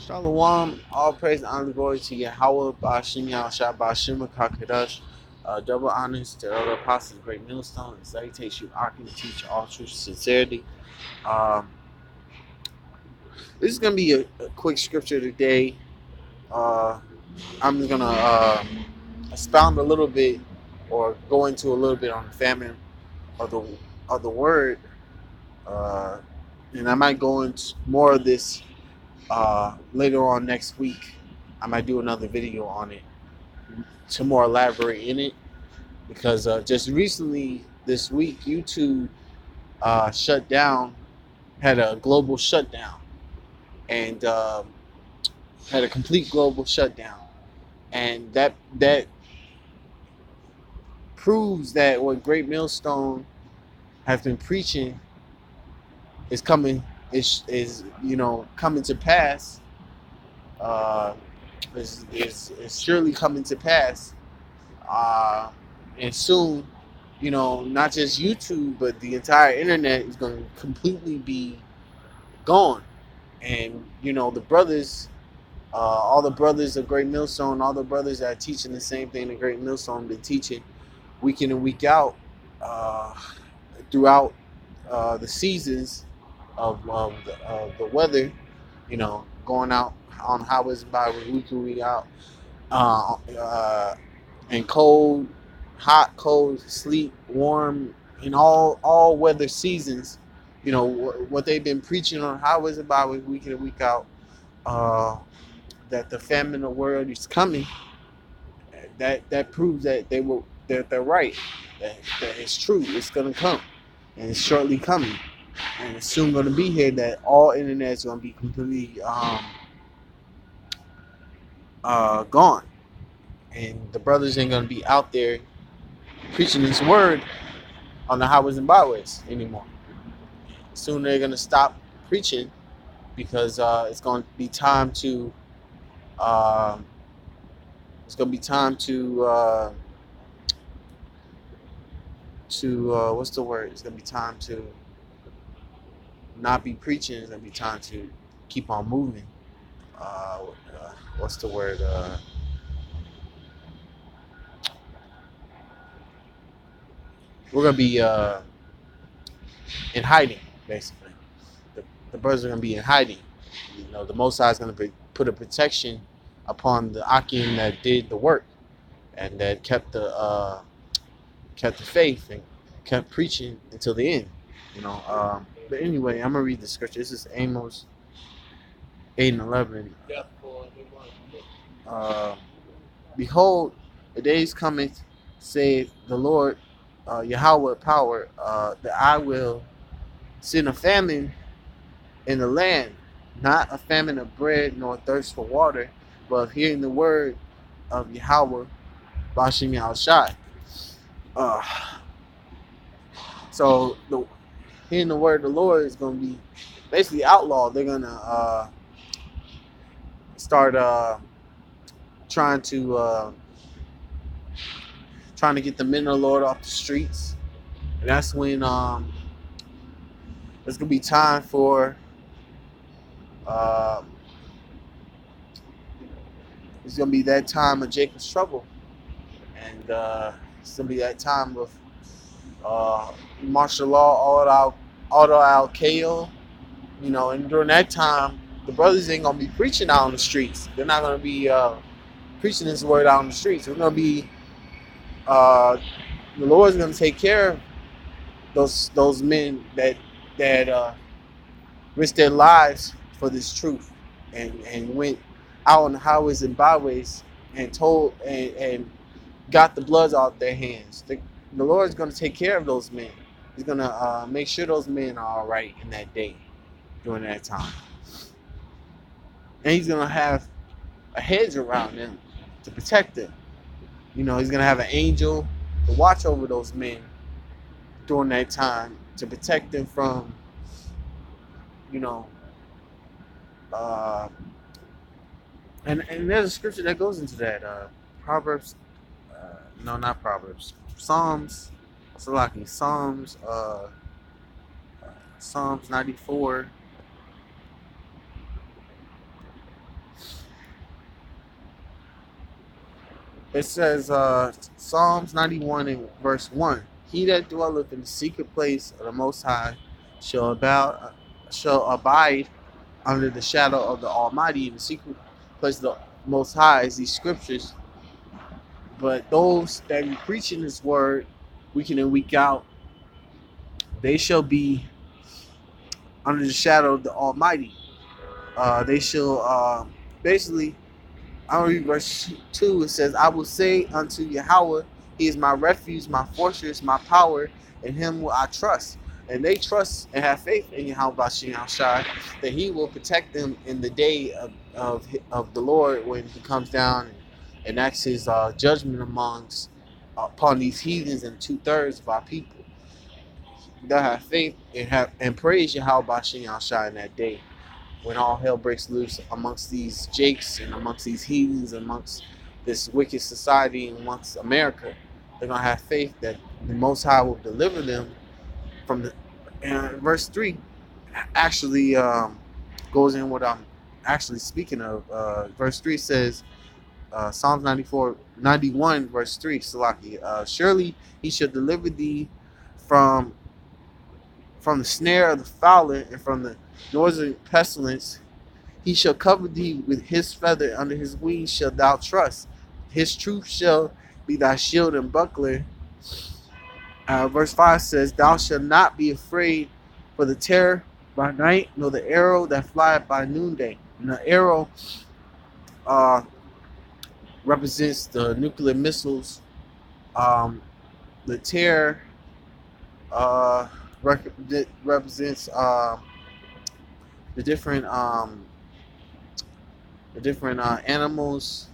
Shalom, all praise and honor glory to Yahweh, Ba'ashim Yahushua, Ba'ashim HaKadosh. Double honors to Elder Apostles, Great Millstone, and salutation, I can teach all truth sincerity. Um, this is going to be a quick scripture today. I'm going to expound a little bit or go into a little bit on the famine of the word. Uh, and I might go into more of this later on next week. I might do another video on it to more elaborate in it, because just recently this week YouTube shut down, had a global shutdown, and had a complete global shutdown, and that proves that what Great Millstone has been preaching is coming is coming to pass. uh, is surely coming to pass, and soon, not just YouTube, but the entire internet is going to completely be gone. And the brothers, all the brothers of Great Millstone, all the brothers that are teaching the same thing that Great Millstone been teaching week in and week out, throughout the seasons of the weather, going out on highways and byways week in week out, uh, uh, and cold, hot, cold, sleet, warm, in all weather seasons. What they've been preaching on highways and byways week in and week out, that the famine of the world is coming. That proves that they're right. That it's true. It's gonna come, and it's shortly coming, and it's soon gonna be here. That all internet is gonna be completely gone, and the brothers ain't gonna be out there preaching this word on the highways and byways anymore. Soon they're gonna stop preaching, because it's gonna be time to it's gonna be time to what's the word? It's gonna be time to not be preaching. It's gonna be time to keep on moving. What's the word? We're gonna be in hiding, basically. The birds are gonna be in hiding. The Most High is gonna put a protection upon the Akim that did the work, and that kept the faith and kept preaching until the end. But anyway, I'm gonna read the scripture. This is Amos 8:11. Behold, the days cometh, saith the Lord, Yahweh power, that I will send a famine in the land, not a famine of bread nor thirst for water, but of hearing the word of Yahweh, Bashim Yahushai. Uh, so hearing the word of the Lord is going to be basically outlawed. They're going to start trying to get the men of the Lord off the streets, and that's when there's going to be time for it's going to be that time of Jacob's trouble, and it's going to be that time of martial law, auto al KO, and during that time, the brothers ain't gonna be preaching out on the streets. They're not gonna be preaching this word out on the streets. We're gonna be the Lord's gonna take care of those men that risked their lives for this truth, and went out on the highways and byways and told and got the bloods out their hands. The Lord's gonna take care of those men. He's gonna make sure those men are all right in that day, during that time. And he's going to have a hedge around them to protect them. He's going to have an angel to watch over those men during that time, to protect them from, and there's a scripture that goes into that. Proverbs, no, not Proverbs. Psalms, Salaki, Psalms 94. It says Psalms 91 and verse 1. He that dwelleth in the secret place of the Most High shall abide under the shadow of the Almighty. In the secret place of the Most High is these scriptures. But those that be preaching this word week in and week out, they shall be under the shadow of the Almighty. They shall basically, I'll read verse 2. It says, I will say unto Yahweh, He is my refuge, my fortress, my power, in Him will I trust. And they trust and have faith in Yahweh Bashim Shai, that He will protect them in the day of the Lord when He comes down and acts His judgment upon these heathens and 2/3 of our people. They'll have faith and praise Yahweh Bashim Shai in that day, when all hell breaks loose amongst these jakes and amongst these heathens, amongst this wicked society, amongst America. They're going to have faith that the Most High will deliver them from the... And verse 3 actually goes in what I'm actually speaking of. Verse 3 says, Psalms 91, verse 3, Salaki, surely He shall deliver thee from the snare of the fowler and from the northern pestilence. He shall cover thee with His feather, under His wings shalt thou trust. His truth shall be thy shield and buckler. Verse 5 says, thou shalt not be afraid for the terror by night, nor the arrow that flieth by noonday. And the arrow represents the nuclear missiles. The terror represents the different animals,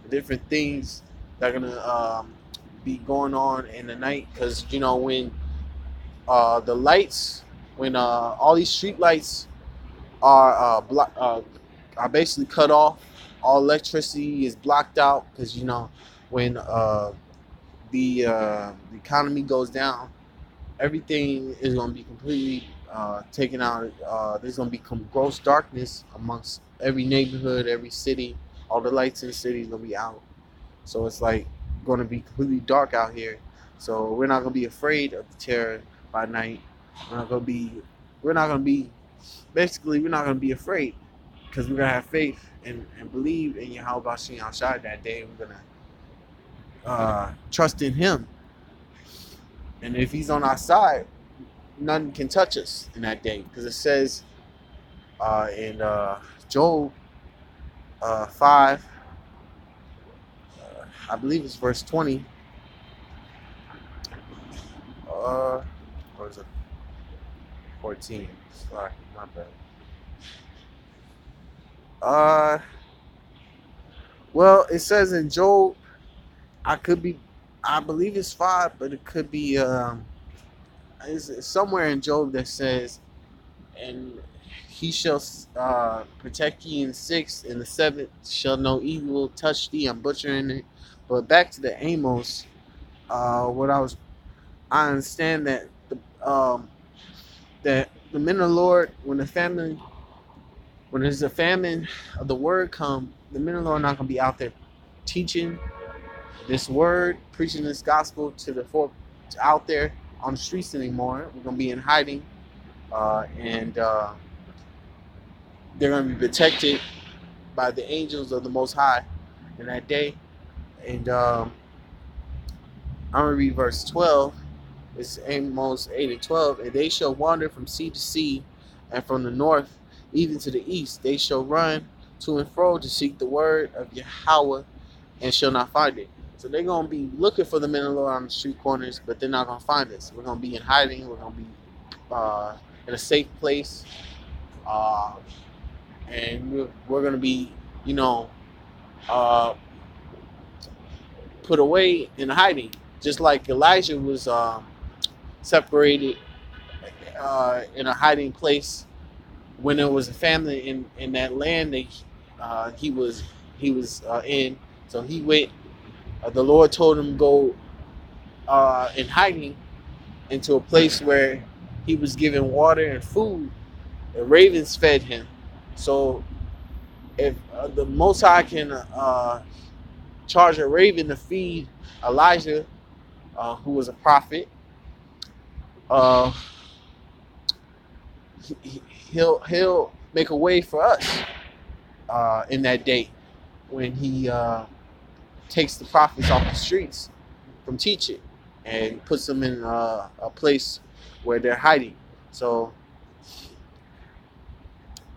the different things that are gonna be going on in the night. Because when the lights, when all these street lights are basically cut off, all electricity is blocked out. Because when the economy goes down, everything is going to be completely taken out. There's going to be gross darkness amongst every neighborhood, every city. All the lights in the city is going to be out. So it's like going to be completely dark out here. So we're not going to be afraid of the terror by night. We're not going to be afraid, because we're going to have faith and believe in Yahweh Bashim outside that day. We're going to trust in Him. And if He's on our side, nothing can touch us in that day. Because it says in Job 5, I believe it's verse 20. Or is it 14? Sorry, my bad. Well, it says in Job, I believe it's 5, but it could be it's somewhere in Job that says, and He shall protect ye in the 6th, and the 7th shall no evil touch thee. I'm butchering it. But back to the Amos, I understand that that the men of the Lord, when there's a famine of the word come, the men of the Lord are not going to be out there teaching this word, preaching this gospel out there on the streets anymore. We're going to be in hiding, and they're going to be protected by the angels of the Most High in that day. And I'm going to read verse 12. It's Amos 8 and 12. And they shall wander from sea to sea, and from the north even to the east. They shall run to and fro to seek the word of Yahweh, and shall not find it. So they're going to be looking for the men of the Lord on the street corners, but they're not going to find us. We're going to be in hiding. We're going to be in a safe place. And we're going to be, put away in hiding. Just like Elijah was separated in a hiding place when there was a famine in that land that he was in. So he went. The Lord told him to go in hiding into a place where he was given water and food. The ravens fed him. So if the Most High can charge a raven to feed Elijah, who was a prophet. Uh, he'll make a way for us in that day when he takes the prophets off the streets from teaching and puts them in a place where they're hiding. So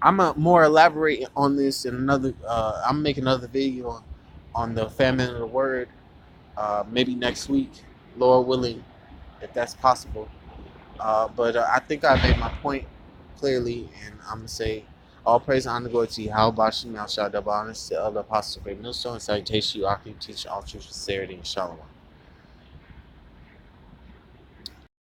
I'm gonna more elaborate on this in another. I'm making another video on the famine of the word, maybe next week, Lord willing, if that's possible. But I think I made my point clearly, and I'm gonna say all praise and honor go to you. How about you now? Shout out to the other apostles, great millstone, and salutation you, Akim, teach all truth, sincerity, and shalom.